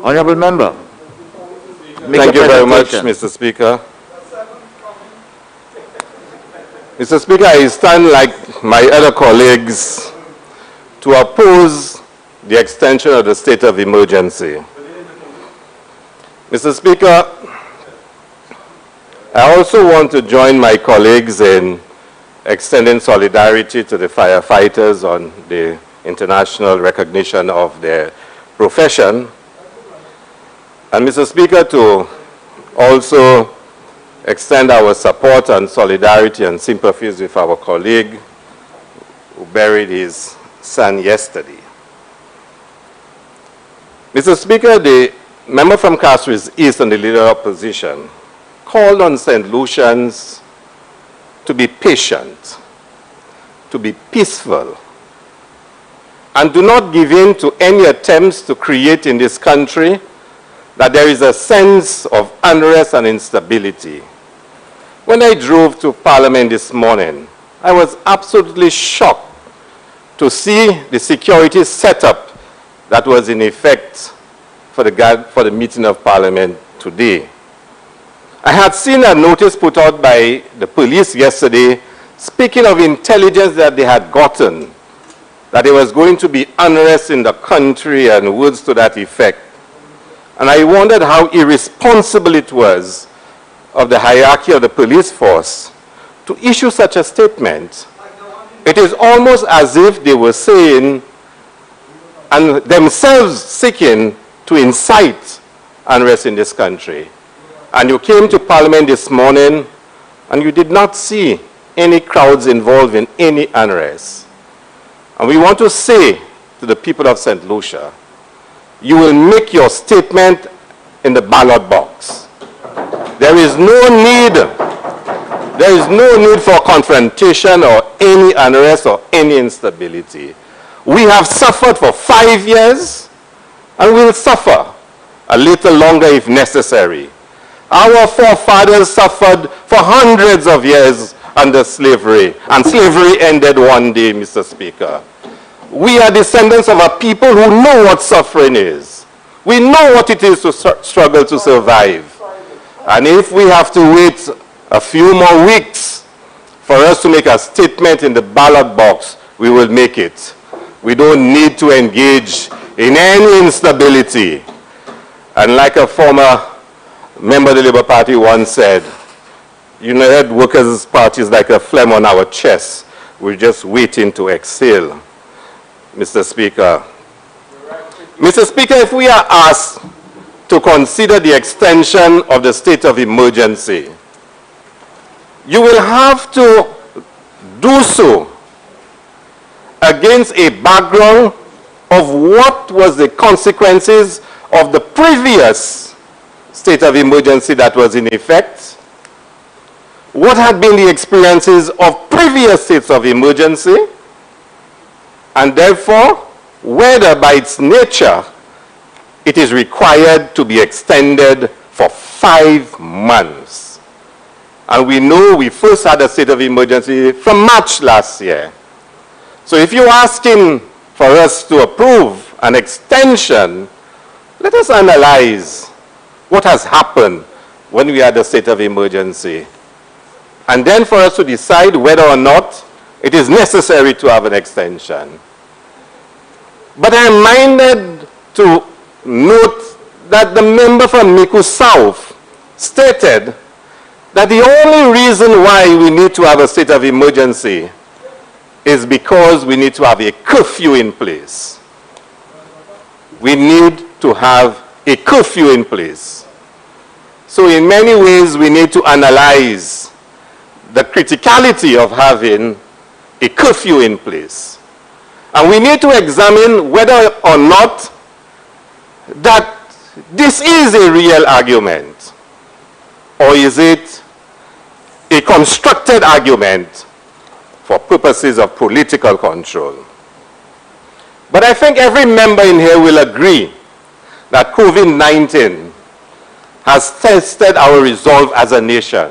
Honourable Member. Thank you very much, Mr. Speaker. Mr. Speaker, I stand like my other colleagues to oppose the extension of the state of emergency. Mr. Speaker, I also want to join my colleagues in extending solidarity to the firefighters on the international recognition of their profession. And Mr. Speaker, to also extend our support and solidarity and sympathies with our colleague who buried his son yesterday. Mr. Speaker, the member from Castries East and the leader of opposition called on St. Lucians to be patient, to be peaceful, and do not give in to any attempts to create in this country that there is a sense of unrest and instability. When I drove to Parliament this morning, I was absolutely shocked to see the security setup that was in effect for the meeting of Parliament today. I had seen a notice put out by the police yesterday speaking of intelligence that they had gotten, that there was going to be unrest in the country and words to that effect. And I wondered how irresponsible it was of the hierarchy of the police force to issue such a statement. It is almost as if they were saying and themselves seeking to incite unrest in this country. And you came to Parliament this morning and you did not see any crowds involved in any unrest. And we want to say to the people of St. Lucia, you will make your statement in the ballot box. There is no need for confrontation or any unrest or any instability. We have suffered for 5 years and will suffer a little longer if necessary. Our forefathers suffered for hundreds of years under slavery, and slavery ended one day, Mr. Speaker. We are descendants of a people who know what suffering is. We know what it is to struggle to survive. And if we have to wait a few more weeks for us to make a statement in the ballot box, we will make it. We don't need to engage in any instability. And like a former member of the Labour Party once said, United Workers' Party is like a phlegm on our chest. We're just waiting to exhale, Mr. Speaker. Mr. Speaker, if we are asked to consider the extension of the state of emergency, you will have to do so against a background of what was the consequences of the previous state of emergency that was in effect, what had been the experiences of previous states of emergency, and therefore whether by its nature it is required to be extended for 5 months. And we know we first had a state of emergency from March last year. So if you're asking for us to approve an extension, let us analyze what has happened when we had a state of emergency. And then for us to decide whether or not it is necessary to have an extension. But I'm minded to note that the member from Miku South stated that the only reason why we need to have a state of emergency is because we need to have a curfew in place. We need to have a curfew in place. So in many ways, we need to analyze the criticality of having a curfew in place. And we need to examine whether or not that this is a real argument, or is it a constructed argument for purposes of political control. But I think every member in here will agree that COVID-19 has tested our resolve as a nation.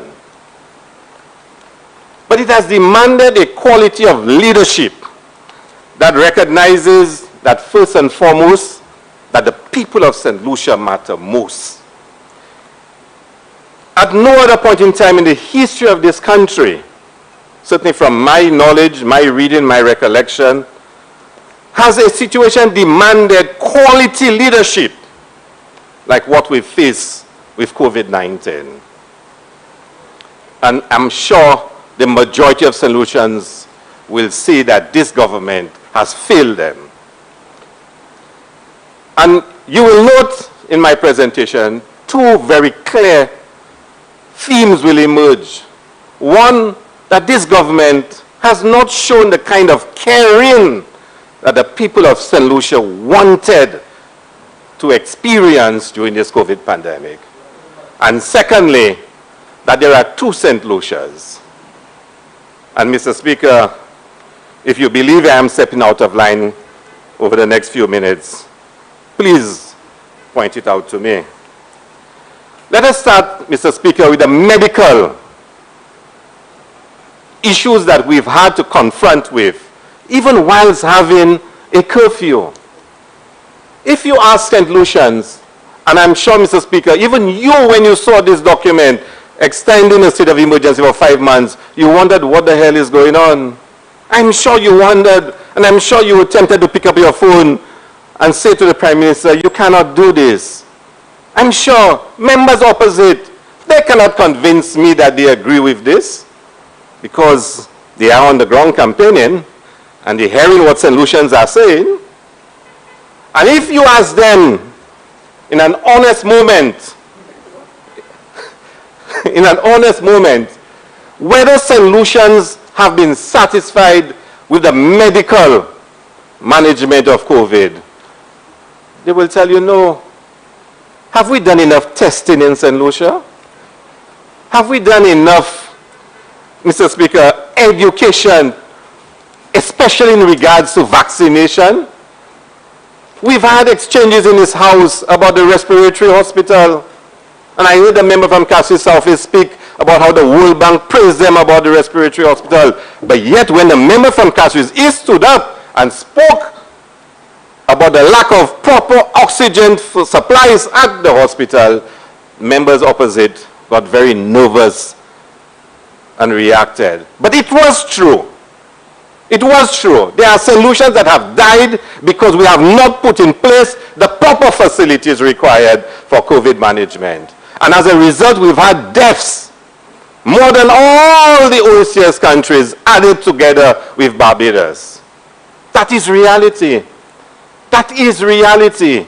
But it has demanded a quality of leadership that recognizes that first and foremost, that the people of St. Lucia matter most. At no other point in time in the history of this country, certainly from my knowledge, my reading, my recollection, has a situation demanded quality leadership like what we face with COVID-19. And I'm sure the majority of St. Lucians will see that this government has failed them. And you will note in my presentation, two very clear themes will emerge. One, that this government has not shown the kind of caring that the people of St. Lucia wanted to experience during this COVID pandemic. And secondly, that there are two St. Lucias. And Mr. Speaker, if you believe I am stepping out of line over the next few minutes, please point it out to me. Let us start, Mr. Speaker, with the medical issues that we've had to confront with, even whilst having a curfew. If you ask St. Lucians, and I'm sure, Mr. Speaker, even you, when you saw this document extending a state of emergency for 5 months, you wondered what the hell is going on. I'm sure you wondered, and I'm sure you were tempted to pick up your phone and say to the Prime Minister, you cannot do this. I'm sure members opposite, they cannot convince me that they agree with this because they are on the ground campaigning and they're hearing what St. Lucians are saying. And if you ask them in an honest moment, whether St. Lucians have been satisfied with the medical management of COVID, they will tell you no. Have we done enough testing in St. Lucia? Have we done enough, Mr. Speaker, education, especially in regards to vaccination? We've had exchanges in this house about the respiratory hospital. And I heard a member from Cassius South speak about how the World Bank praised them about the respiratory hospital. But yet when the member from Cassius stood up and spoke about the lack of proper oxygen supplies at the hospital, members opposite got very nervous and reacted. But it was true. It was true. There are St. Lucians that have died because we have not put in place the proper facilities required for COVID management. And as a result, we've had deaths, more than all the OCS countries added together with Barbados. That is reality. That is reality.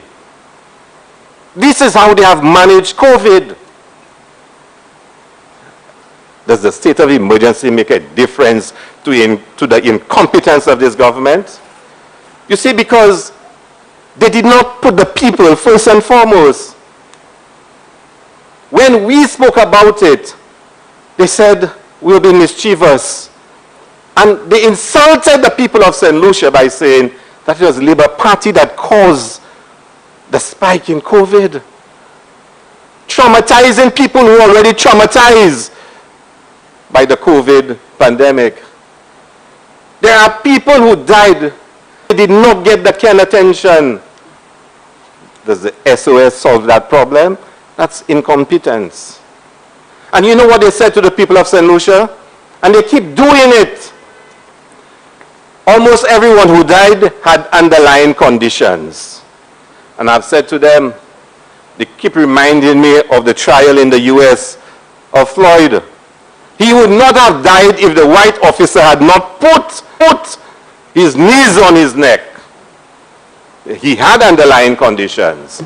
This is how they have managed COVID. Does the state of emergency make a difference to the incompetence of this government? You see, because they did not put the people first and foremost. When we spoke about it, they said we will be mischievous. And they insulted the people of St. Lucia by saying that it was the Labour Party that caused the spike in COVID. Traumatizing people who are already traumatized by the COVID pandemic. There are people who died, they did not get the kind of attention. Does the SOS solve that problem? That's incompetence. And you know what they said to the people of St. Lucia? And they keep doing it. Almost everyone who died had underlying conditions. And I've said to them, they keep reminding me of the trial in the US of Floyd. He would not have died if the white officer had not put his knees on his neck. He had underlying conditions.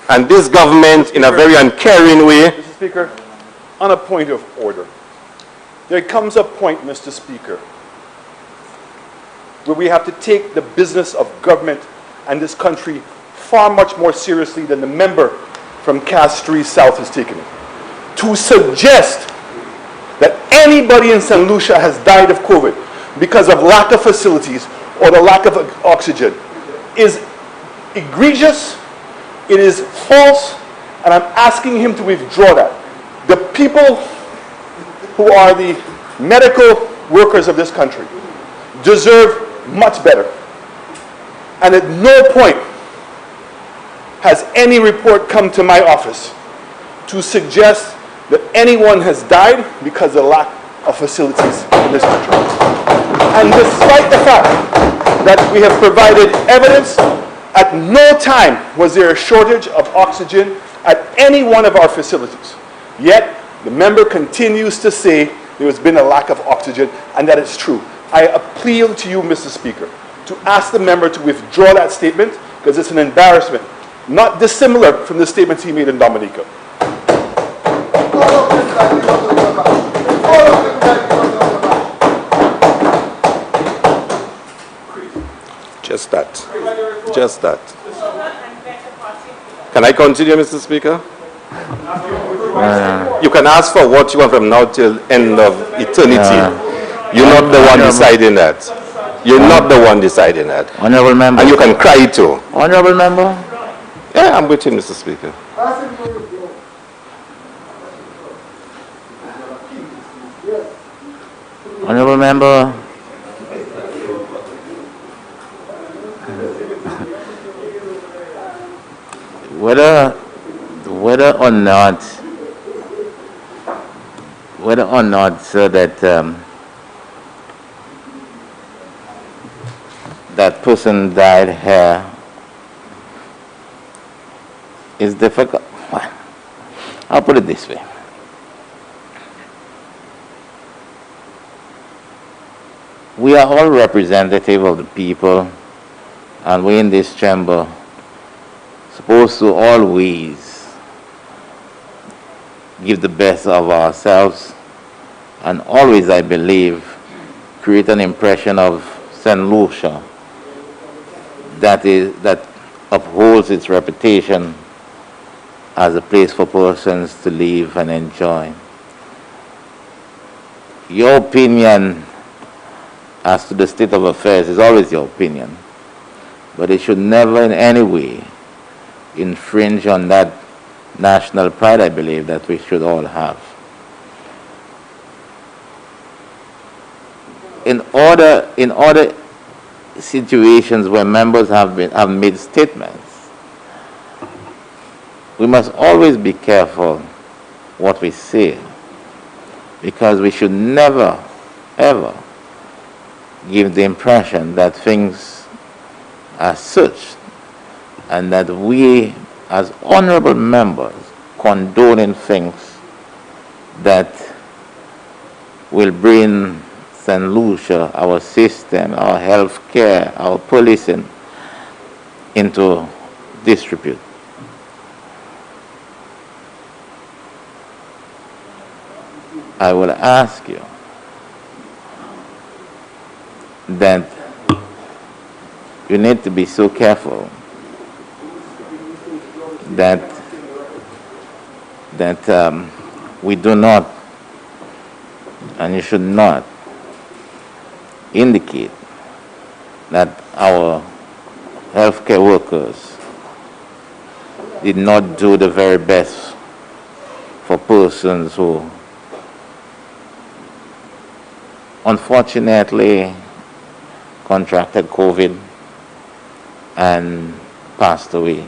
And this government, in a very uncaring way... Mr. Speaker, on a point of order, there comes a point, Mr. Speaker, where we have to take the business of government and this country far much more seriously than the member from Cass 3 South is taking it. To suggest that anybody in St. Lucia has died of COVID because of lack of facilities or the lack of oxygen is egregious, it is false, and I'm asking him to withdraw that. The people who are the medical workers of this country deserve much better. And at no point has any report come to my office to suggest that anyone has died because of lack of facilities in this country. And despite the fact that we have provided evidence, at no time was there a shortage of oxygen at any one of our facilities. Yet, the member continues to say there has been a lack of oxygen, and that is true. I appeal to you, Mr. Speaker, to ask the member to withdraw that statement, because it's an embarrassment, not dissimilar from the statements he made in Dominica. Just that. Just that. Can I continue, Mr. Speaker? You can ask for what you want from now till end of eternity. You're not the one deciding that. You're not the one deciding that. Honorable member. And you can cry too. Honorable member. Yeah, I'm with you, Mr. Speaker. Honorable member. Whether or not, sir, that that person died here is difficult. I'll put it this way. We are all representative of the people, and we in this chamber supposed to always give the best of ourselves and always, I believe, create an impression of St. Lucia that upholds its reputation as a place for persons to live and enjoy. Your opinion as to the state of affairs is always your opinion, but it should never in any way infringe on that national pride, I believe, that we should all have. In other situations where members have made statements, we must always be careful what we say, because we should never, ever give the impression that things are such and that we as honorable members condoning things that will bring St. Lucia, our system, our health care, our policing into disrepute. I will ask you that you need to be so careful that we do not, and you should not, indicate that our healthcare workers did not do the very best for persons who unfortunately contracted COVID and passed away.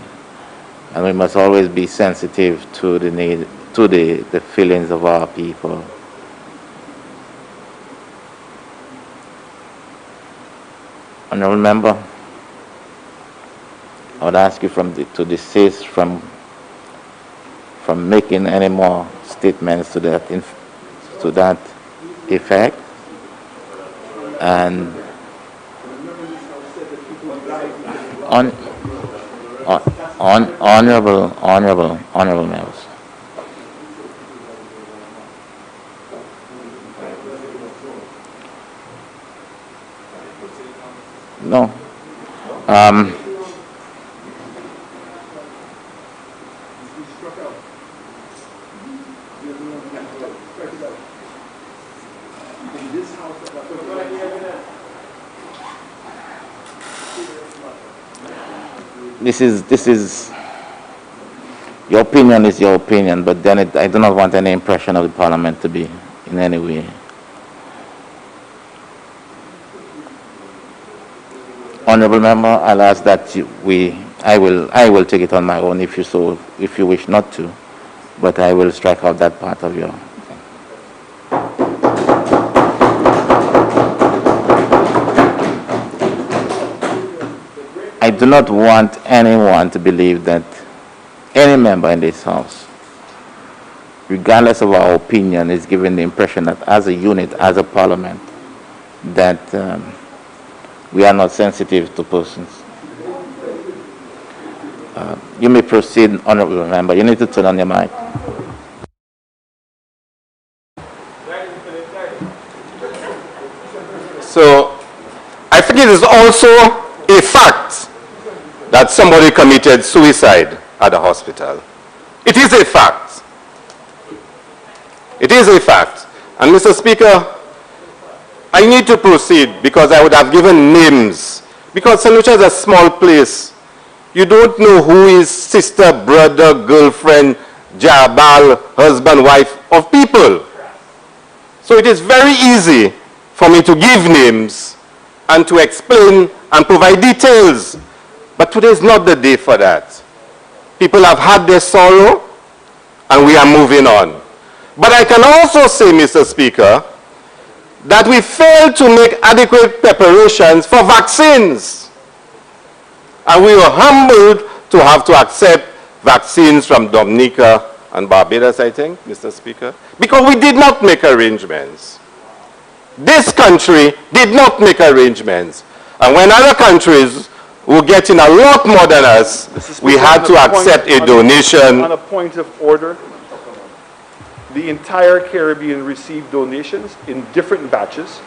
And we must always be sensitive to the need, to the feelings of our people. Honorable member, I would ask you to desist from making any more statements to that effect. And honorable members. No. This is your opinion is your opinion, but then I do not want any impression of the Parliament to be in any way Honorable Member, I'll ask that I will take it on my own if you wish not to, but I will strike out that part of your. I do not want anyone to believe that any member in this House, regardless of our opinion, is given the impression that as a unit, as a parliament, that we are not sensitive to persons. You may proceed, Honorable Member. You need to turn on your mic. So, I think it is also a fact that somebody committed suicide at the hospital. It is a fact. It is a fact. And Mr. Speaker, I need to proceed because I would have given names. Because St. Lucia is a small place. You don't know who is sister, brother, girlfriend, jabal, husband, wife of people. So it is very easy for me to give names and to explain and provide details. But today is not the day for that. People have had their sorrow and we are moving on. But I can also say, Mr. Speaker, that we failed to make adequate preparations for vaccines. And we were humbled to have to accept vaccines from Dominica and Barbados, I think, Mr. Speaker, because we did not make arrangements. This country did not make arrangements. And when other countries were getting a lot more than us, we had to accept a donation. On a point of order, the entire Caribbean received donations in different batches.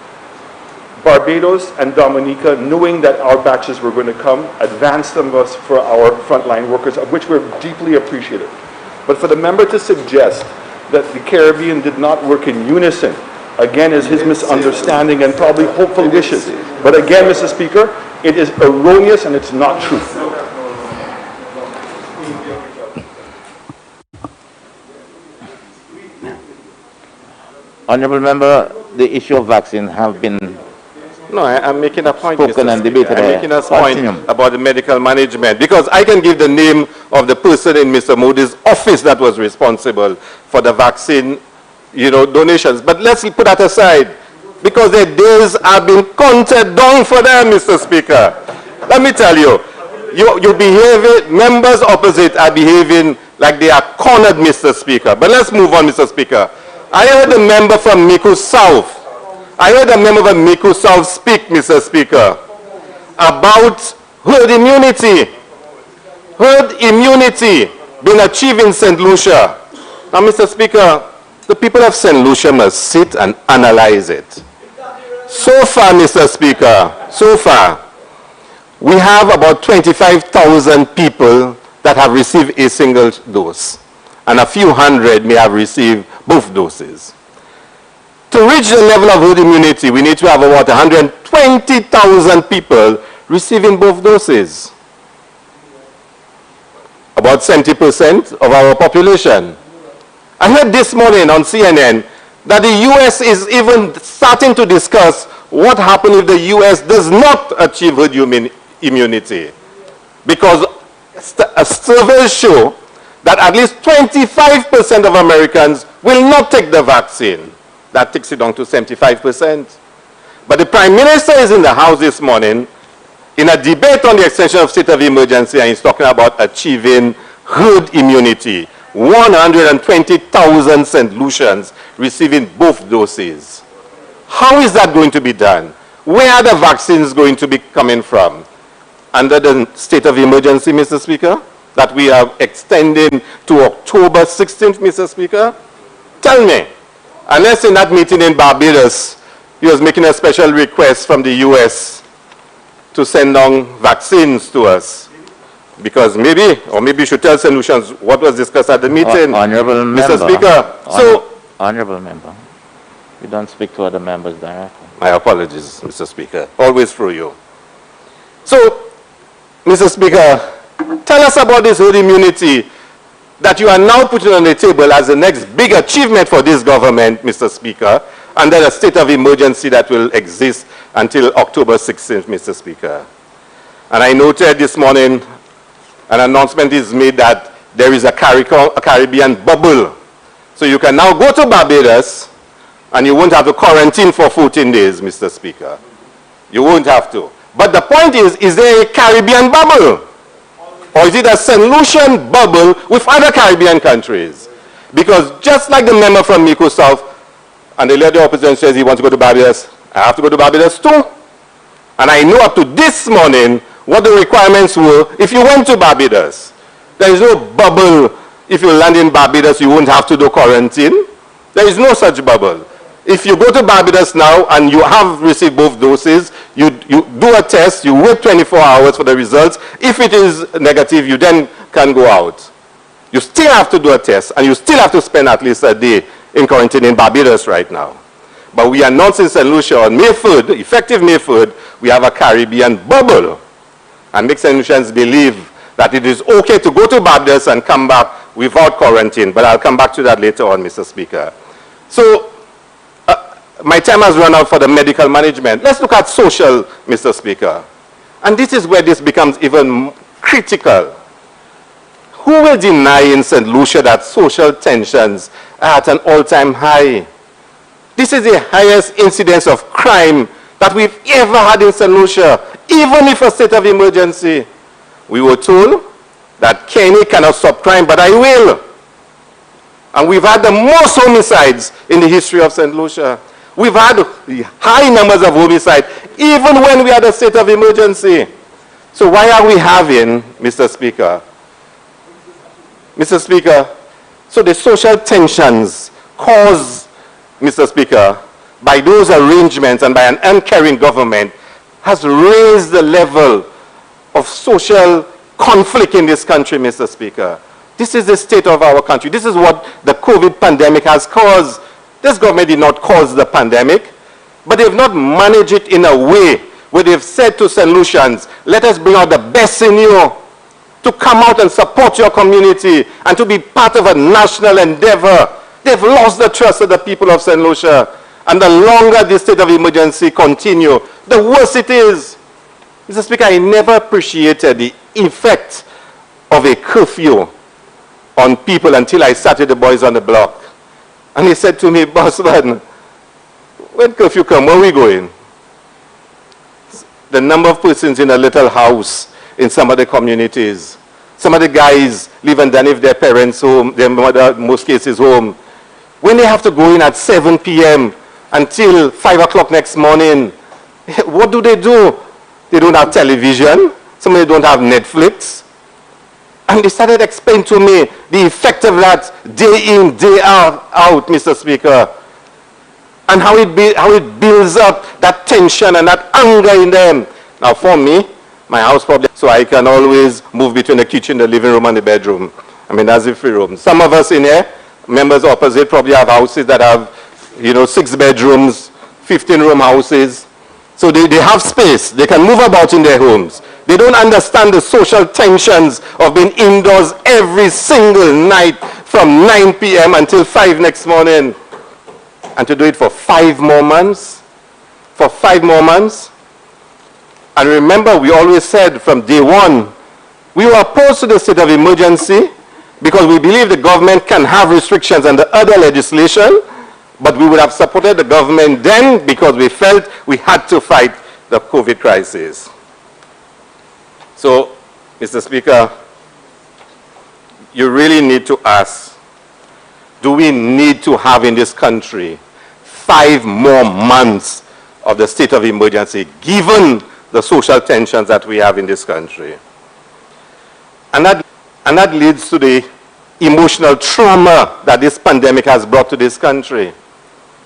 Barbados and Dominica, knowing that our batches were going to come, advanced them us for our frontline workers, of which we're deeply appreciative. But for the member to suggest that the Caribbean did not work in unison, again, is his misunderstanding and probably hopeful wishes. But again, Mr. Speaker, it is erroneous and it's not true. Honorable Member, the issue of vaccine have been No, I'm making a point, spoken Mr. and Speaker. debated. I'm making a point about the medical management because I can give the name of the person in Mr. Modi's office that was responsible for the vaccine, donations. But let's put that aside because their days are being counted down for them, Mr. Speaker. Let me tell you, members opposite are behaving like they are cornered, Mr. Speaker. But let's move on, Mr. Speaker. I heard a member from Miku South. I heard a member from Miku South speak, Mr. Speaker, about herd immunity. Herd immunity being achieved in St. Lucia. Now, Mr. Speaker, the people of St. Lucia must sit and analyze it. So far, Mr. Speaker, so far, we have about 25,000 people that have received a single dose, and a few hundred may have received both doses. To reach the level of herd immunity, we need to have about 120,000 people receiving both doses. About 70% of our population. I heard this morning on CNN that the U.S. is even starting to discuss what happens if the U.S. does not achieve herd immunity. Because surveys show that at least 25% of Americans will not take the vaccine. That takes it down to 75%. But the Prime Minister is in the House this morning in a debate on the extension of state of emergency, and he's talking about achieving herd immunity. 120,000 St. Lucians receiving both doses. How is that going to be done? Where are the vaccines going to be coming from? Under the state of emergency, Mr. Speaker, that we are extending to October 16th, Mr. Speaker? Tell me, unless in that meeting in Barbados, he was making a special request from the U.S. to send down vaccines to us. Because maybe you should tell St. Lucians what was discussed at the meeting, Honorable Mr. Member, Speaker. Honorable Member, you don't speak to other members directly. My apologies, Mr. Speaker. Always through you. So, Mr. Speaker, tell us about this herd immunity that you are now putting on the table as the next big achievement for this government, Mr. Speaker, under a state of emergency that will exist until October 16th, Mr. Speaker. And I noted this morning an announcement is made that there is a Caribbean bubble. So you can now go to Barbados and you won't have to quarantine for 14 days, Mr. Speaker. You won't have to. But the point is there a Caribbean bubble? Or is it a St. Lucian bubble with other Caribbean countries? Because just like the member from Miko South, and the leader of the opposition says he wants to go to Barbados, I have to go to Barbados too. And I know up to this morning what the requirements were if you went to Barbados. There is no bubble. If you land in Barbados, you won't have to do quarantine. There is no such bubble. If you go to Barbados now and you have received both doses, you do a test, you wait 24 hours for the results. If it is negative, you then can go out. You still have to do a test, and you still have to spend at least a day in quarantine in Barbados right now. But we announced in St. Lucia on May 3rd, effective May 3rd, we have a Caribbean bubble. And make St. Lucians believe that it is okay to go to Barbados and come back without quarantine. But I'll come back to that later on, Mr. Speaker. So, my time has run out for the medical management. Let's look at social, Mr. Speaker. And this is where this becomes even critical. Who will deny in St. Lucia that social tensions are at an all-time high? This is the highest incidence of crime that we've ever had in St. Lucia, even if a state of emergency. We were told that Kenny cannot stop crime, but I will. And we've had the most homicides in the history of St. Lucia. We've had high numbers of homicides, even when we had a state of emergency. So why are we having, Mr. Speaker? Mr. Speaker, so the social tensions caused, Mr. Speaker, by those arrangements and by an uncaring government has raised the level of social conflict in this country, Mr. Speaker. This is the state of our country. This is what the COVID pandemic has caused. This government did not cause the pandemic, but they've not managed it in a way where they've said to St. Lucians, let us bring out the best in you to come out and support your community and to be part of a national endeavor. They've lost the trust of the people of St. Lucia. And the longer this state of emergency continue, the worse it is. Mr. Speaker, I never appreciated the effect of a curfew on people until I sat with the boys on the block. And he said to me, boss man, when curfew come, where are we going? The number of persons in a little house in some of the communities. Some of the guys live and then if their parents home, their mother, in most cases, home. When they have to go in at 7 p.m. until 5 o'clock next morning, what do? They don't have television. Some of them don't have Netflix. And they started explaining to me the effect of that day in, day out, Mr. Speaker. And how it builds up that tension and that anger in them. Now for me, my house probably, so I can always move between the kitchen, the living room, and the bedroom. I mean, that's a free room. Some of us in here, members opposite, probably have houses that have, 6 bedrooms, 15-room houses. So they have space. They can move about in their homes. They don't understand the social tensions of being indoors every single night from 9 p.m. until 5 next morning. And to do it for 5 more months. For 5 more months. And remember, we always said from day one, we were opposed to the state of emergency because we believe the government can have restrictions under other legislation, but we would have supported the government then because we felt we had to fight the COVID crisis. So, Mr. Speaker, you really need to ask, do we need to have in this country 5 more months of the state of emergency, given the social tensions that we have in this country? And that leads to the emotional trauma that this pandemic has brought to this country.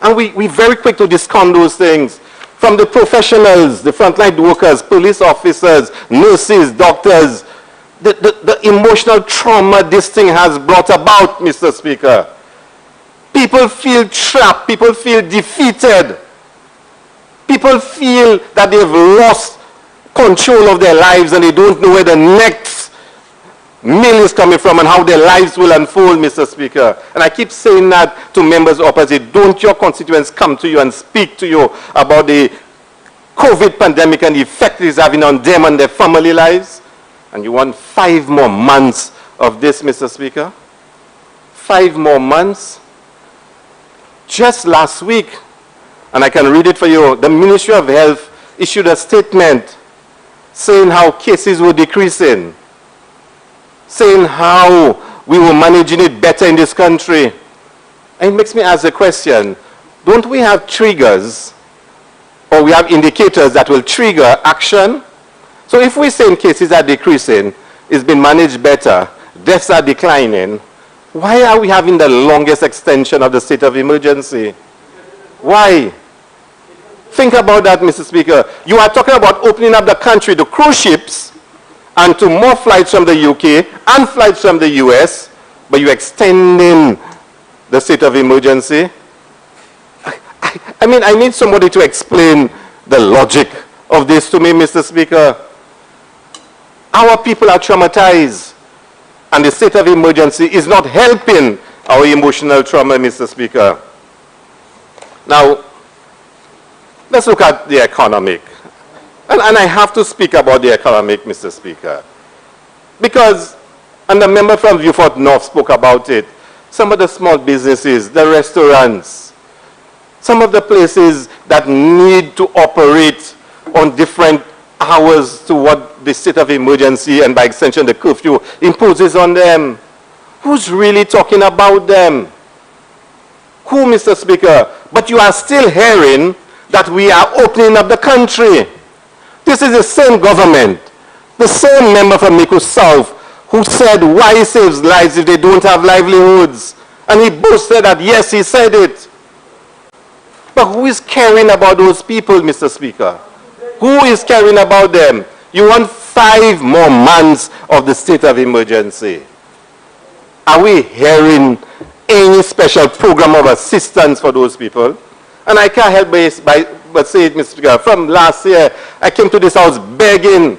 And we're very quick to discount those things. From the professionals, the frontline workers, police officers, nurses, doctors, the emotional trauma this thing has brought about, Mr. Speaker. People feel trapped. People feel defeated. People feel that they've lost control of their lives and they don't know where the next meal is coming from and how their lives will unfold, Mr. Speaker. And I keep saying that to members opposite. Don't your constituents come to you and speak to you about the COVID pandemic and the effect it is having on them and their family lives. And you want 5 more months of this, Mr. Speaker? 5 more months? Just last week, and I can read it for you, the Ministry of Health issued a statement saying how cases were decreasing, saying how we were managing it better in this country. And it makes me ask the question, don't we have triggers or we have indicators that will trigger action? So if we're saying cases are decreasing, it's been managed better, deaths are declining, why are we having the longest extension of the state of emergency? Why? Think about that, Mr. Speaker. You are talking about opening up the country to cruise ships and to more flights from the UK and flights from the US, but you're extending the state of emergency. I mean, I need somebody to explain the logic of this to me, Mr. Speaker. Our people are traumatized, and the state of emergency is not helping our emotional trauma, Mr. Speaker. Now, let's look at the economic. And I have to speak about the economic, Mr. Speaker. Because, and the member from Viewfort North spoke about it, some of the small businesses, the restaurants, some of the places that need to operate on different hours to what the state of emergency and by extension the curfew imposes on them. Who's really talking about them? Who, Mr. Speaker? But you are still hearing that we are opening up the country. This is the same government, the same member from Miku South who said, why saves lives if they don't have livelihoods? And he boasted that, yes, he said it. But who is caring about those people, Mr. Speaker? Who is caring about them? You want 5 more months of the state of emergency. Are we hearing any special program of assistance for those people? And I can't help but say it, Mr. Speaker. From last year, I came to this house begging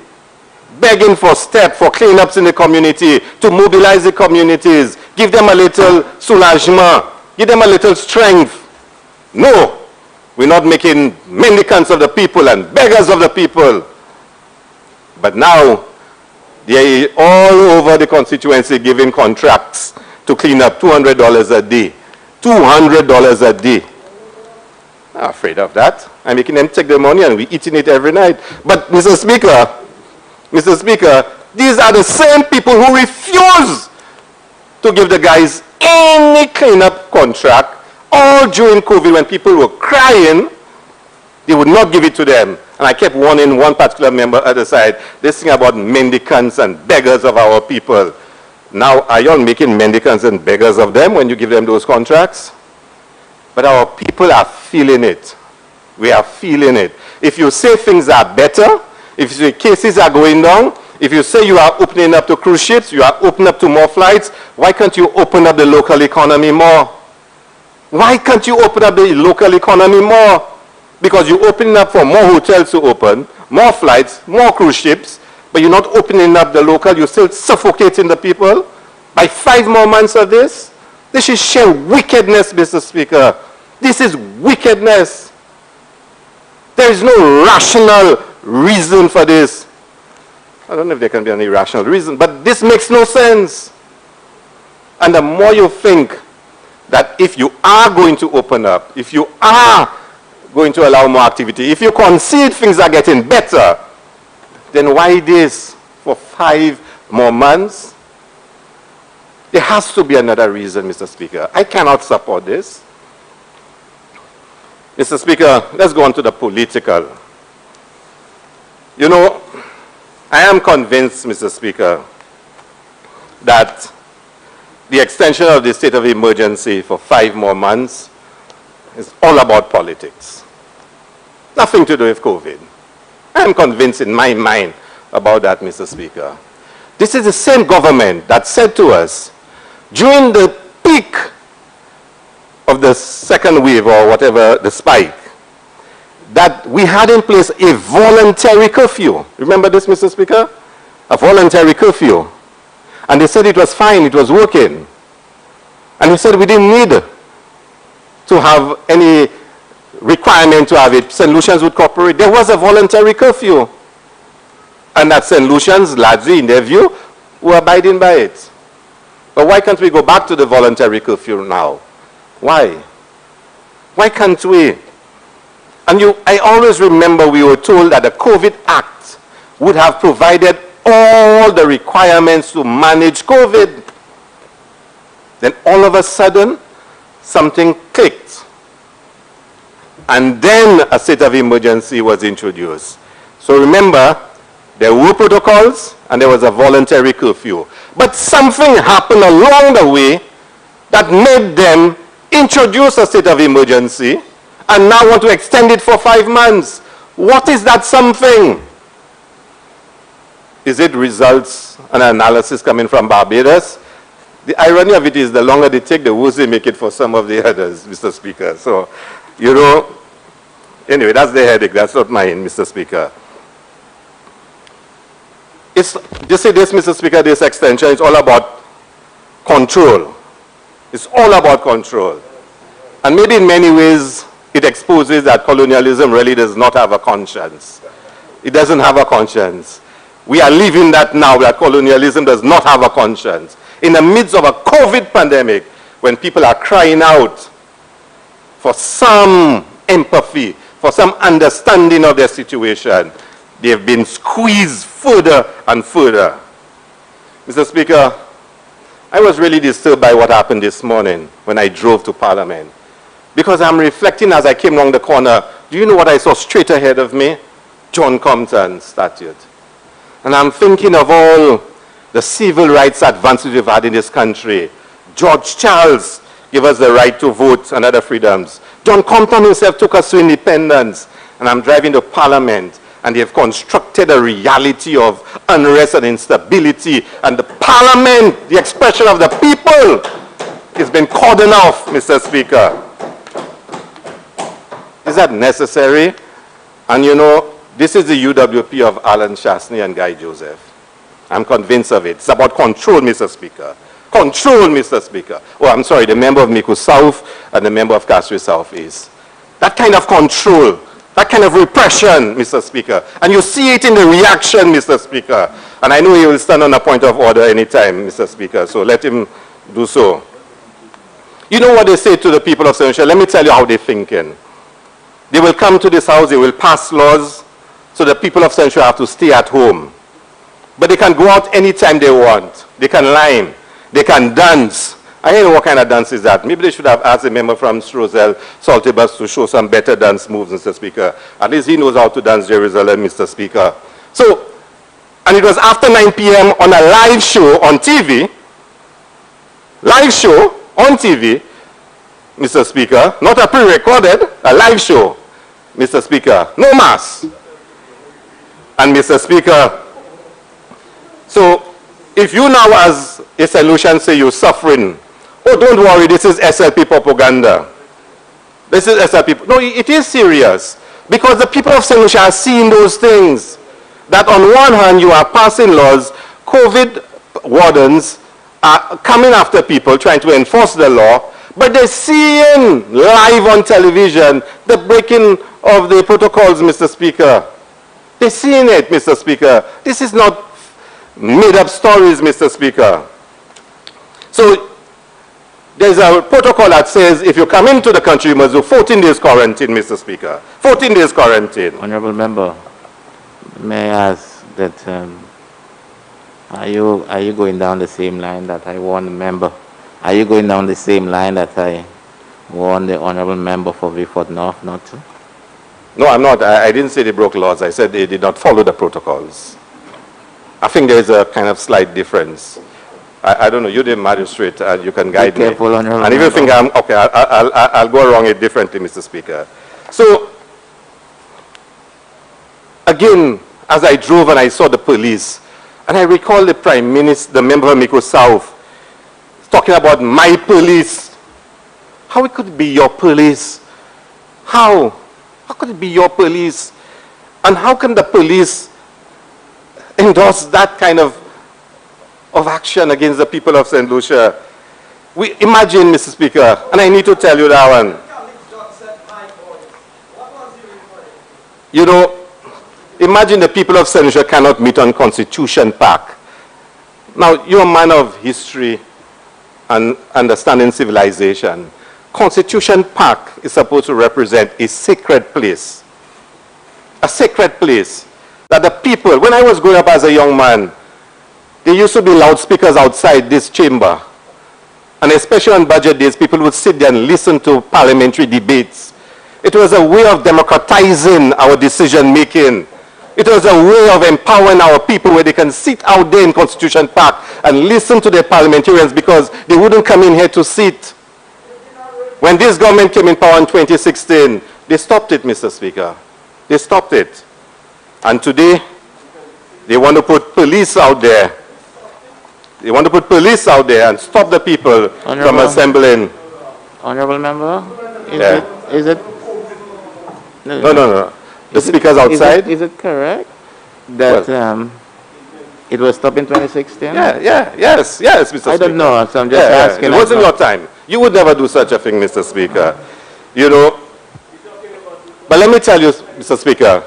for steps, for cleanups in the community, to mobilize the communities, give them a little soulagement, give them a little strength. No, we're not making mendicants of the people and beggars of the people. But now, they're all over the constituency giving contracts to clean up $200 a day. $200 a day. I'm afraid of that. I'm making them take the money and we're eating it every night. But Mr. Speaker, these are the same people who refuse to give the guys any cleanup contract. All during COVID when people were crying, they would not give it to them. And I kept warning one particular member at the side, this thing about mendicants and beggars of our people. Now, are you all making mendicants and beggars of them when you give them those contracts? But our people are feeling it. We are feeling it. If you say things are better, if you say cases are going down, if you say you are opening up to cruise ships, you are opening up to more flights, why can't you open up the local economy more? Why can't you open up the local economy more? Because you're opening up for more hotels to open, more flights, more cruise ships, but you're not opening up the local, you're still suffocating the people. By 5 more months of this, this is sheer wickedness, Mr. Speaker. This is wickedness. There is no rational reason for this. I don't know if there can be any rational reason, but this makes no sense. And the more you think that if you are going to open up, if you are going to allow more activity, if you concede things are getting better, then why this for 5 more months? There has to be another reason, Mr. Speaker. I cannot support this. Mr. Speaker, let's go on to the political. You know, I am convinced, Mr. Speaker, that the extension of the state of emergency for 5 more months is all about politics. Nothing to do with COVID. I am convinced in my mind about that, Mr. Speaker. This is the same government that said to us, during the peak of the second wave or whatever, the spike, that we had in place a voluntary curfew. Remember this, Mr. Speaker? A voluntary curfew. And they said it was fine, it was working. And we said we didn't need to have any requirement to have it, St. Lucians would cooperate. There was a voluntary curfew. And that St. Lucians, largely in their view, were abiding by it. But why can't we go back to the voluntary curfew now? Why? Why can't we? And I always remember we were told that the COVID Act would have provided all the requirements to manage COVID. Then all of a sudden, something clicked. And then a state of emergency was introduced. So remember, there were protocols and there was a voluntary curfew. But something happened along the way that made them introduce a state of emergency and now want to extend it for 5 months. What is that something? Is it results and analysis coming from Barbados? The irony of it is the longer they take, the worse they make it for some of the others, Mr. Speaker. So, you know, anyway, that's the headache. That's not mine, Mr. Speaker. Just say this, Mr. Speaker, this extension is all about control. It's all about control. And maybe in many ways, it exposes that colonialism really does not have a conscience. It doesn't have a conscience. We are living that now, that colonialism does not have a conscience. In the midst of a COVID pandemic, when people are crying out for some empathy, for some understanding of their situation, they have been squeezed further and further. Mr. Speaker, I was really disturbed by what happened this morning when I drove to Parliament. Because I'm reflecting as I came along the corner, do you know what I saw straight ahead of me? John Compton's statue. And I'm thinking of all the civil rights advances we've had in this country. George Charles gave us the right to vote and other freedoms. John Compton himself took us to independence. And I'm driving to Parliament, and they have constructed a reality of unrest and instability. And the Parliament, the expression of the people, has been cordoned off, Mr. Speaker. Is that necessary? And you know, this is the UWP of Alan Shastney and Guy Joseph. I'm convinced of it. It's about control, Mr. Speaker. Control, Mr. Speaker. Oh, I'm sorry, the member of Mico South and the member of Castries South East. That kind of control, that kind of repression, Mr. Speaker. And you see it in the reaction, Mr. Speaker. And I know he will stand on a point of order anytime, Mr. Speaker, so let him do so. You know what they say to the people of St. Lucia? Let me tell you how they're thinking. They will come to this house, they will pass laws, so the people of St. Lucia have to stay at home. But they can go out anytime they want. They can line, they can dance. I don't know what kind of dance is that. Maybe they should have asked a member from Strozel, Saltibus, to show some better dance moves, Mr. Speaker. At least he knows how to dance Jerusalem, Mr. Speaker. So, and it was after 9 p.m. on a live show on TV, Mr. Speaker, not a pre-recorded, a live show, Mr. Speaker, no mass. And Mr. Speaker, so if you now as a solution say you're suffering, oh, don't worry, this is SLP propaganda. This is SLP. No, it is serious. Because the people of St. Lucia are seeing those things. That on one hand, you are passing laws, COVID wardens are coming after people, trying to enforce the law, but they're seeing live on television the breaking of the protocols, Mr. Speaker. They're seeing it, Mr. Speaker. This is not made-up stories, Mr. Speaker. So there's a protocol that says if you come into the country, you must do 14 days quarantine, Mr. Speaker. 14 days quarantine. Honorable Member, may I ask that, are you going down the same line that I warned the member? Are you going down the same line that I warned the Honorable Member for Beaufort North not to? No, I'm not. I didn't say they broke laws. I said they did not follow the protocols. I think there is a kind of slight difference. I don't know. You're the magistrate. You can guide me. Careful, Honorable and if you think Member. I'm okay, I'll go around it differently, Mr. Speaker. So again, as I drove and I saw the police, and I recall the Prime Minister, the member of Mico South, talking about my police. How it could be your police? How? How could it be your police? And how can the police endorse that kind of action against the people of St. Lucia? We imagine, Mr. Speaker, and I need to tell you that one. You know, imagine the people of St. Lucia cannot meet on Constitution Park. Now, you're a man of history and understanding civilization. Constitution Park is supposed to represent a sacred place. A sacred place that the people, when I was growing up as a young man, there used to be loudspeakers outside this chamber. And especially on budget days, people would sit there and listen to parliamentary debates. It was a way of democratizing our decision making. It was a way of empowering our people where they can sit out there in Constitution Park and listen to their parliamentarians because they wouldn't come in here to sit. When this government came in power in 2016, they stopped it, Mr. Speaker. They stopped it. And today, they want to put police out there. They want to put police out there and stop the people from assembling. Honorable member, is it? No. The speaker's outside. Is it correct that it was stopped in 2016? Yes, Mr. Speaker. I don't know, so I'm just asking. It wasn't your time. You would never do such a thing, Mr. Speaker. You know, but let me tell you, Mr. Speaker,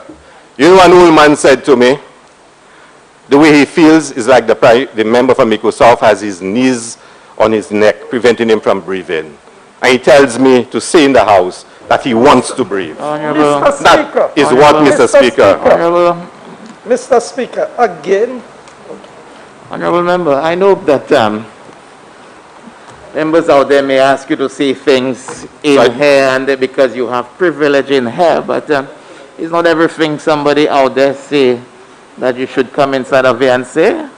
you know, an old man said to me, the way he feels is like the member from Microsoft has his knees on his neck, preventing him from breathing. And he tells me to stay in the house, that he wants to breathe. Mr. That Speaker. is what, Mr. Speaker. Mr. Speaker, again. Honorable member, I know that members out there may ask you to say things in here and there because you have privilege in here, but it's not everything somebody out there say that you should come inside of here and say.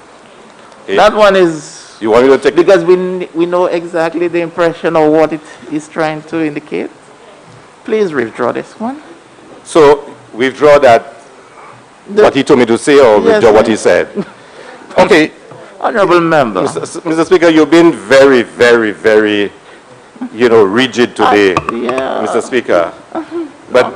That one is... You want me to take... Because we know exactly the impression of what it is trying to indicate. Please withdraw this one. So, withdraw that, what he told me to say, or withdraw what he said? Okay. Honorable member. Mr. Speaker, you've been very, very, very, you know, rigid today, Mr. Speaker. But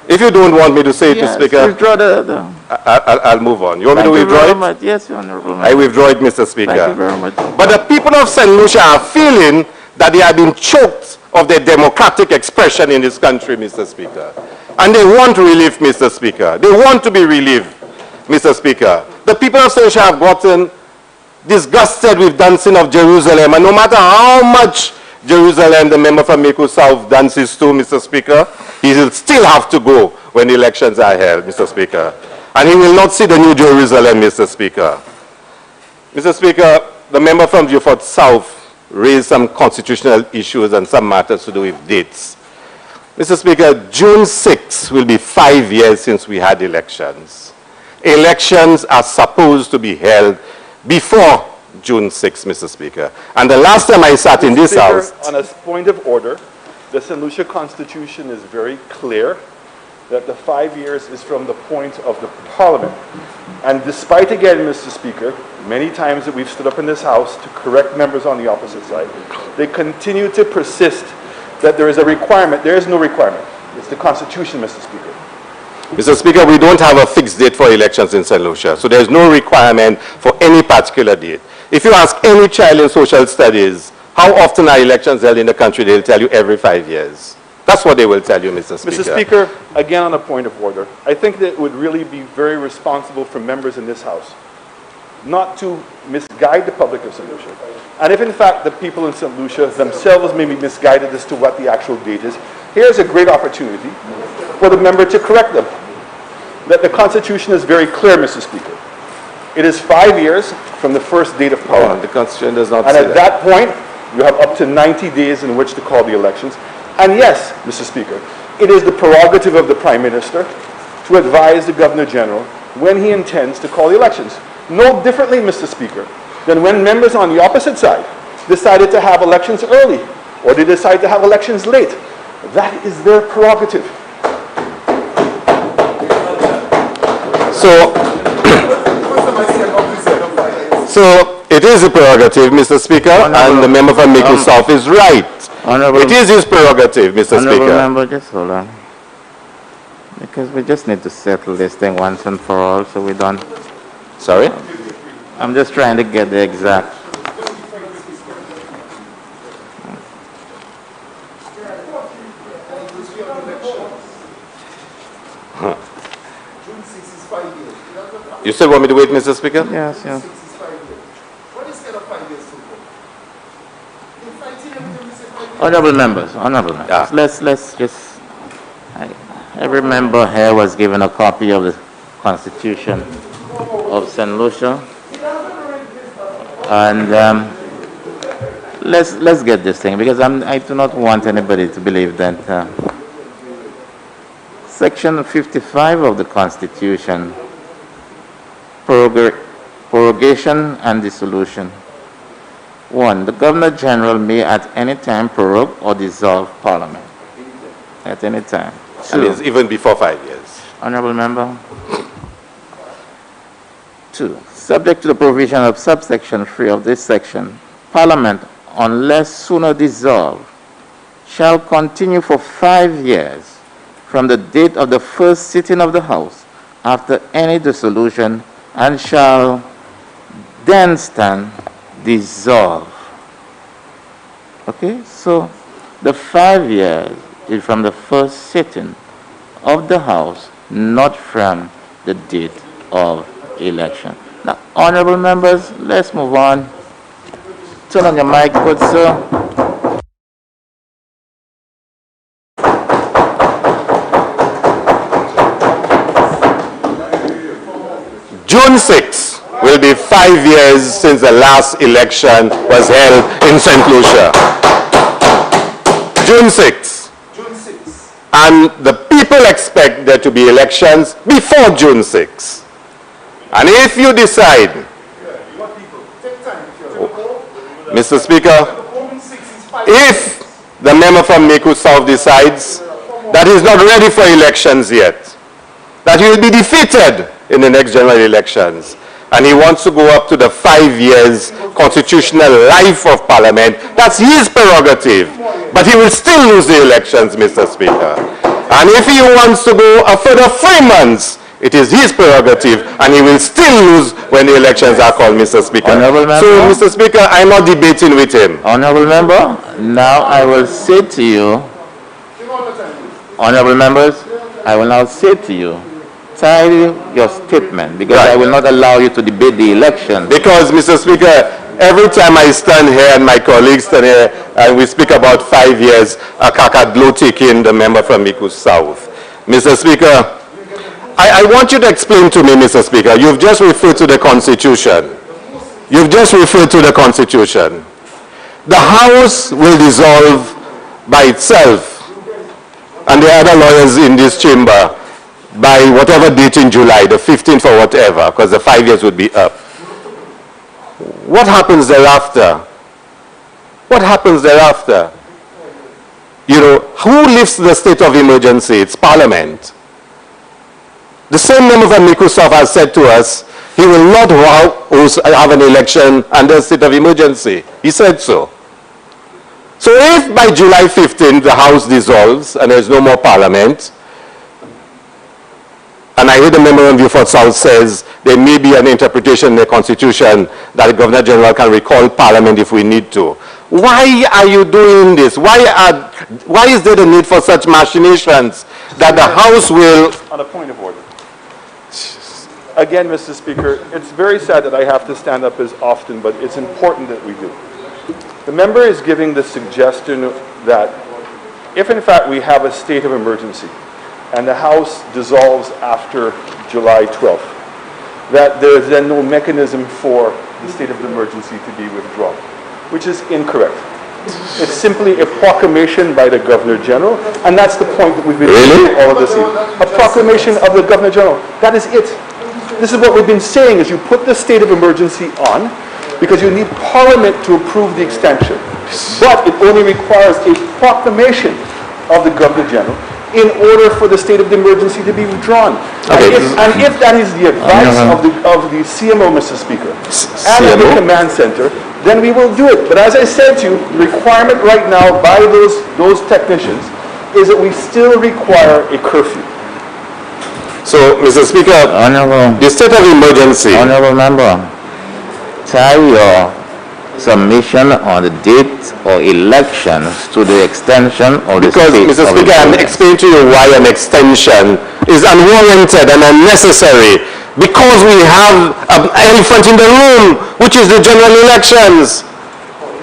if you don't want me to say it, Mr. Speaker, withdraw I'll move on. You want me to withdraw it? Yes, Honorable member. I withdraw it, Mr. Speaker. Thank you very much. But the people of St. Lucia are feeling that they have been choked of their democratic expression in this country, Mr. Speaker. And they want relief, Mr. Speaker. They want to be relieved, Mr. Speaker. The people of St. Lucia have gotten disgusted with dancing of Jerusalem, and no matter how much Jerusalem the member from Mako South dances to, Mr. Speaker, he will still have to go when the elections are held, Mr. Speaker. And he will not see the new Jerusalem, Mr. Speaker. Mr. Speaker, the member from Beaufort South raised some constitutional issues and some matters to do with dates. Mr. Speaker, June 6 will be 5 years since we had elections. Elections are supposed to be held before June 6, Mr. Speaker. And the last time I sat in this house... On a point of order, the St. Lucia Constitution is very clear that the 5 years is from the point of the Parliament. And despite, again, Mr. Speaker, many times that we've stood up in this House to correct members on the opposite side, they continue to persist that there is a requirement. There is no requirement. It's the Constitution, Mr. Speaker. Mr. Speaker, we don't have a fixed date for elections in St. Lucia, so there's no requirement for any particular date. If you ask any child in social studies, how often are elections held in the country, they'll tell you every 5 years. That's what they will tell you, Mr. Speaker. Mr. Speaker, again on a point of order, I think that it would really be very responsible for members in this House not to misguide the public of St. Lucia. And if in fact the people in St. Lucia themselves may be misguided as to what the actual date is, here's a great opportunity for the member to correct them. That the Constitution is very clear, Mr. Speaker. It is 5 years from the first date of Parliament. The Constitution does not say that. And at that point, you have up to 90 days in which to call the elections. And yes, Mr. Speaker, it is the prerogative of the Prime Minister to advise the Governor General when he intends to call the elections. No differently, Mr. Speaker, than when members on the opposite side decided to have elections early or they decide to have elections late. That is their prerogative. So it is a prerogative, Mr. Speaker, and the member from Mako South is right. It is his prerogative, Mr. Speaker. Honorable member, just hold on. Because we just need to settle this thing once and for all, so we don't... Sorry? I'm just trying to get the exact... is 5 years. You still want me to wait, Mr. Speaker? Yes, yes. 6 is 5 years. What is kind of 5 years so for? In fighting everything, we say 5 years. Honorable members, Yeah. let's just, every member here was given a copy of the Constitution of St. Lucia. And let's get this thing, because I do not want anybody to believe that Section 55 of the Constitution, prorogation and dissolution. 1. The Governor General may at any time prorogue or dissolve Parliament. At any time. And 2. it's even before 5 years. Honorable Member. 2. Subject to the provision of subsection 3 of this section, Parliament, unless sooner dissolved, shall continue for 5 years from the date of the first sitting of the House after any dissolution, and shall then stand dissolved. Okay, so the 5 years is from the first sitting of the House, not from the date of election. Now, honorable members, let's move on. Turn on your mic, good sir. June 6 will be 5 years since the last election was held in St. Lucia. June 6. June 6. And the people expect there to be elections before June 6. And if you decide, What people? Take time. Mr. Speaker, June 6 is 5 if the member from Miku South decides that he's not ready for elections yet, that he will be defeated in the next general elections, and he wants to go up to the 5 years constitutional life of Parliament, that's his prerogative. But he will still lose the elections, Mr. Speaker. And if he wants to go a further 3 months, it is his prerogative, and he will still lose when the elections are called, Mr. Speaker. Honorable Member. So, Mr. Speaker, I'm not debating with him. Honorable Member, now I will say to you, honorable members, I will now say to you, tally your statement, because Right. I will not allow you to debate the election. Because, Mr. Speaker, every time I stand here and my colleagues stand here and we speak about 5 years, a kakadlo taking the member from Miku South. Mr. Speaker, I want you to explain to me, Mr. Speaker, you've just referred to the Constitution. You've just referred to the Constitution. The House will dissolve by itself, and the other lawyers in this chamber, by whatever date in July, the 15th or whatever, because the 5 years would be up. What happens thereafter? What happens thereafter? You know, who lifts the state of emergency? It's Parliament. The same member from Miku South has said to us, he will not have an election under state of emergency. He said so. So if by July 15th the House dissolves and there's no more Parliament, and I heard the member from Beaufort South says there may be an interpretation in the Constitution that the Governor General can recall Parliament if we need to. Why are you doing this? Why is there the need for such machinations that the House will... On a point of order. Again, Mr. Speaker, it's very sad that I have to stand up as often, but it's important that we do. The member is giving the suggestion that if in fact we have a state of emergency and the House dissolves after July 12th, that there is then no mechanism for the state of emergency to be withdrawn, which is incorrect. It's simply a proclamation by the Governor General, and that's the point that we've been making all of this evening. A proclamation of the Governor General. That is it. This is what we've been saying, is you put the state of emergency on because you need Parliament to approve the extension. But it only requires a proclamation of the Governor General in order for the state of emergency to be withdrawn. Okay. And if that is the advice of the CMO, Mr. Speaker, and of the command center, then we will do it. But as I said to you, the requirement right now by those technicians is that we still require a curfew. So, Mr. Speaker, the state of emergency... Honorable Member, tie your submission on the date or elections to the extension of the Because, state Mr. of Speaker, I'm emergency. explaining to you why an extension is unwarranted and unnecessary because we have an elephant in the room, which is the general elections.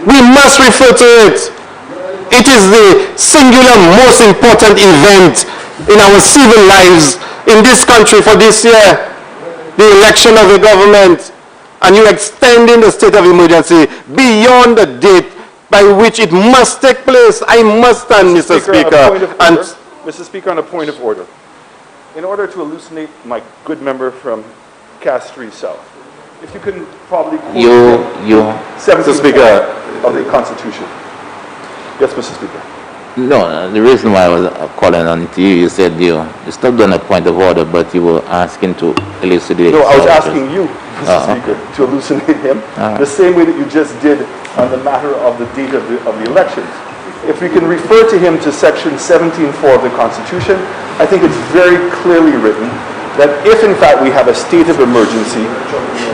We must refer to it. It is the singular most important event in our civil lives in this country for this year, the election of a government, and you're extending the state of emergency beyond the date by which it must take place. I must stand, Mr. Speaker. Mr. Speaker, on a point of order. In order to elucidate my good member from Castries South, if you can probably quote Mr. Speaker, of the Constitution. Yes, Mr. Speaker. No, the reason why I was calling on to you, you said you stopped on a point of order, but you were asking to elucidate. No, I was asking you, Mr. Speaker, to elucidate him the same way that you just did on the matter of the date of the elections. If we can refer to him to section 17.4 of the Constitution, I think it's very clearly written that if in fact we have a state of emergency,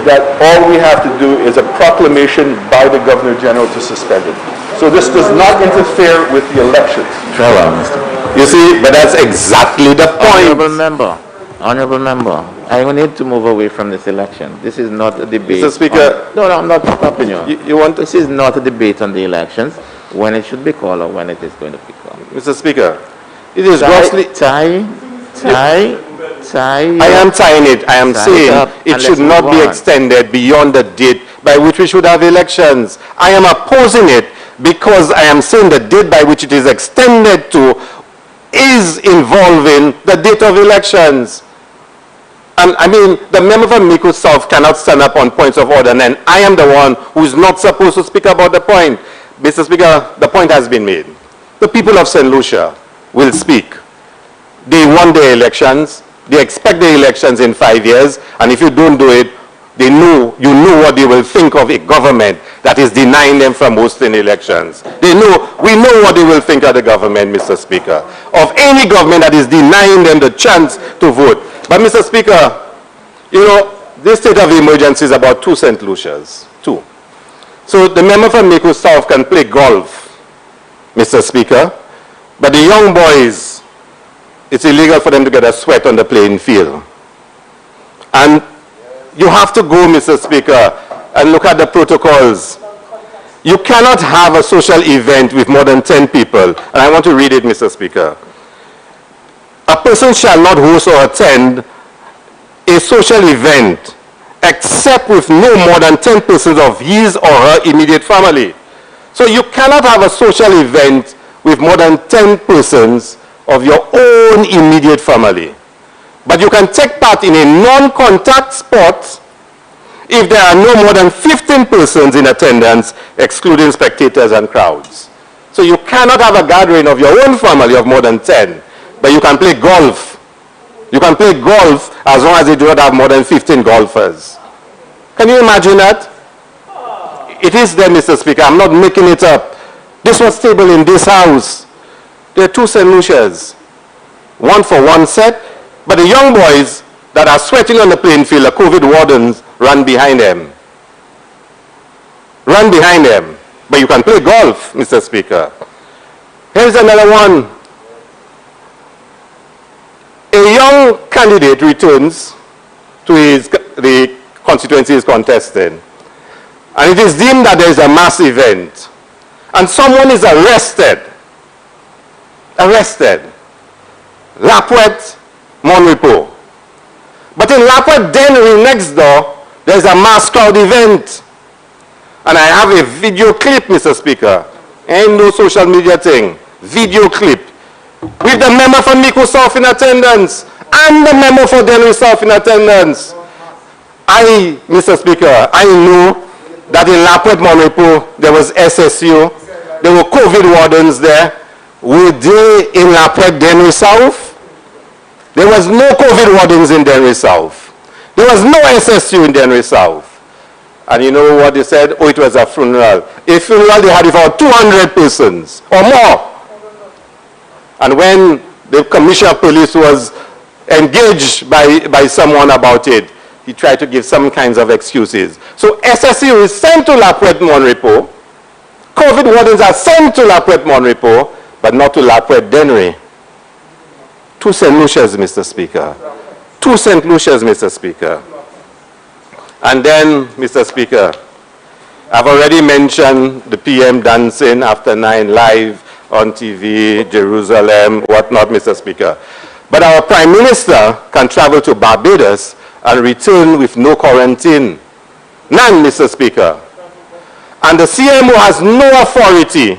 that all we have to do is a proclamation by the Governor General to suspend it. So this does not interfere with the elections. You see, but that's exactly the point. Honorable member, I will need to move away from this election. This is not a debate. Mr. Speaker. No, I'm not stopping you. You want to? This is not a debate on the elections, when it should be called or when it is going to be called. Mr. Speaker, it is grossly... I am tying it. I am saying it should not be extended beyond the date by which we should have elections. I am opposing it because I am saying the date by which it is extended to is involving the date of elections. And I mean, the member from Miko South cannot stand up on points of order, and then I am the one who is not supposed to speak about the point. Mr. Speaker, the point has been made. The people of St. Lucia will speak. They won their elections. They expect the elections in 5 years, and if you don't do it, you know what they will think of a government that is denying them from hosting elections. We know what they will think of the government, Mr. Speaker, of any government that is denying them the chance to vote. But Mr. Speaker, you know, this state of emergency is about 2 St. Lucias, 2. So the member from Mako South can play golf, Mr. Speaker, but the young boys, it's illegal for them to get a sweat on the playing field. And you have to go, Mr. Speaker, and look at the protocols. You cannot have a social event with more than 10 people. And I want to read it, Mr. Speaker. A person shall not host or attend a social event except with no more than 10 persons of his or her immediate family. So you cannot have a social event with more than 10 persons of your own immediate family. But you can take part in a non-contact sport if there are no more than 15 persons in attendance, excluding spectators and crowds. So you cannot have a gathering of your own family of more than 10, but you can play golf. You can play golf as long as you do not have more than 15 golfers. Can you imagine that? It is there, Mr. Speaker. I'm not making it up. This was tabled in this house. There are 2 St. Lucias, one for one set, but the young boys that are sweating on the playing field, the COVID wardens, run behind them. Run behind them. But you can play golf, Mr. Speaker. Here's another one. A young candidate returns to the constituency he's contesting, and it is deemed that there is a mass event, and someone is arrested. Lapwet, Monrepo. But in Lapwet Dennery next door, there's a mass crowd event. And I have a video clip, Mr. Speaker. Ain't no social media thing. Video clip. With the member for Miko South in attendance and the member for Dennery South in attendance. Mr. Speaker, I know that in Lapwet Monrepo there was SSU. There were COVID wardens there. Were they in Lapwet Dennery South? There was no COVID wardens in Dennery South. There was no SSU in Dennery South. And you know what they said? Oh, it was a funeral. A funeral, they had it for 200 persons or more. And when the commissioner of police was engaged by someone about it, he tried to give some kinds of excuses. So SSU is sent to Lapwet Monrepo. COVID wardens are sent to Lapwet Monrepo, but not to Lapwet Dennery. 2 St. Lucia's, Mr. Speaker. 2 St. Lucia's, Mr. Speaker. And then, Mr. Speaker, I've already mentioned the PM dancing after 9 live on TV, Jerusalem, whatnot, Mr. Speaker. But our Prime Minister can travel to Barbados and return with no quarantine. None, Mr. Speaker. And the CMO has no authority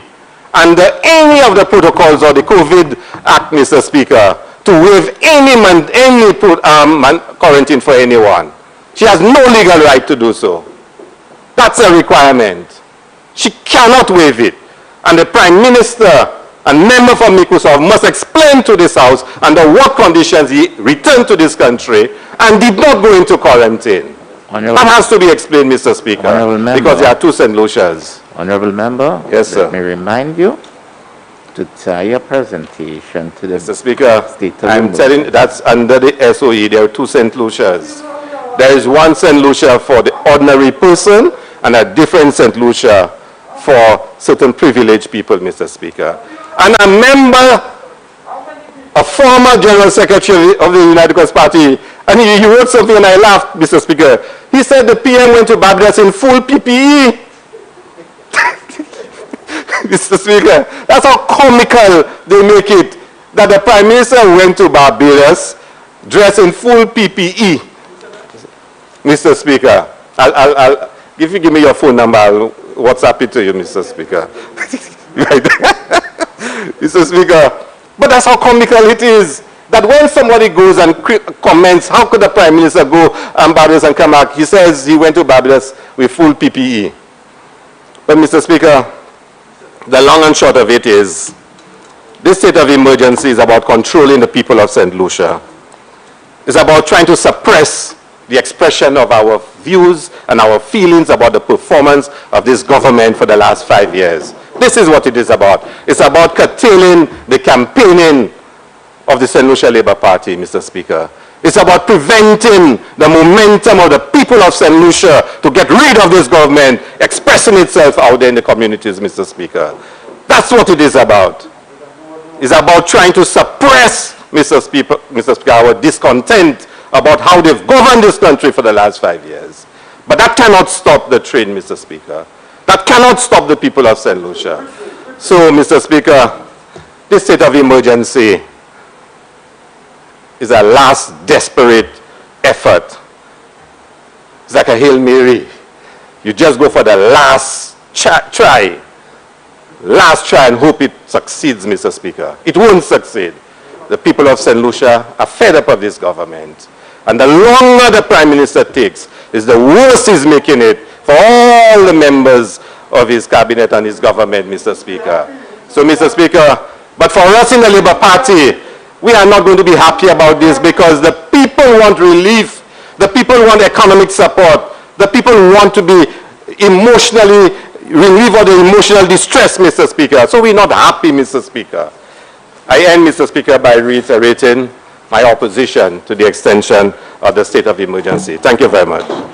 under any of the protocols or the COVID Act, Mr. Speaker, to waive any quarantine for anyone. She has no legal right to do so. That's a requirement. She cannot waive it. And the Prime Minister and member for Microsoft must explain to this House under what conditions he returned to this country and did not go into quarantine. That has to be explained, Mr. Speaker, because there are 2 St. Lucia's. Honorable Member, yes, sir. Let me remind you to tie your presentation to the Mr. Speaker, State of I'm telling you, that's under the SOE. There are 2 St. Lucia's. There is 1 St. Lucia for the ordinary person and a different St. Lucia for certain privileged people, Mr. Speaker. And a member, a former General Secretary of the United Coast Party, and he wrote something and I laughed, Mr. Speaker. He said the PM went to Barbados in full PPE. Mr. Speaker, that's how comical they make it, that the Prime Minister went to Barbados dressed in full PPE. Mr. Speaker, if you give me your phone number, I'll WhatsApp it to you, Mr. Speaker. Right. Mr. Speaker, but that's how comical it is, that when somebody goes and comments, how could the Prime Minister go to Barbados and come back? He says he went to Barbados with full PPE. But, Mr. Speaker, the long and short of it is, this state of emergency is about controlling the people of St. Lucia. It's about trying to suppress the expression of our views and our feelings about the performance of this government for the last 5 years. This is what it is about. It's about curtailing the campaigning of the St. Lucia Labour Party, Mr. Speaker. It's about preventing the momentum of the people of St. Lucia to get rid of this government, expressing itself out there in the communities, Mr. Speaker. That's what it is about. It's about trying to suppress, Mr. Speaker, our discontent about how they've governed this country for the last 5 years. But that cannot stop the train, Mr. Speaker. That cannot stop the people of St. Lucia. So, Mr. Speaker, this state of emergency is a last desperate effort. It's like a Hail Mary. You just go for the last try and hope it succeeds, Mr. Speaker. It won't succeed. The people of St. Lucia are fed up of this government. And the longer the Prime Minister takes, is the worse he's making it for all the members of his cabinet and his government, Mr. Speaker. So, Mr. Speaker, but for us in the Labour Party, we are not going to be happy about this because the people want relief. The people want economic support. The people want to be emotionally relieved of the emotional distress, Mr. Speaker. So we're not happy, Mr. Speaker. I end, Mr. Speaker, by reiterating my opposition to the extension of the state of emergency. Thank you very much.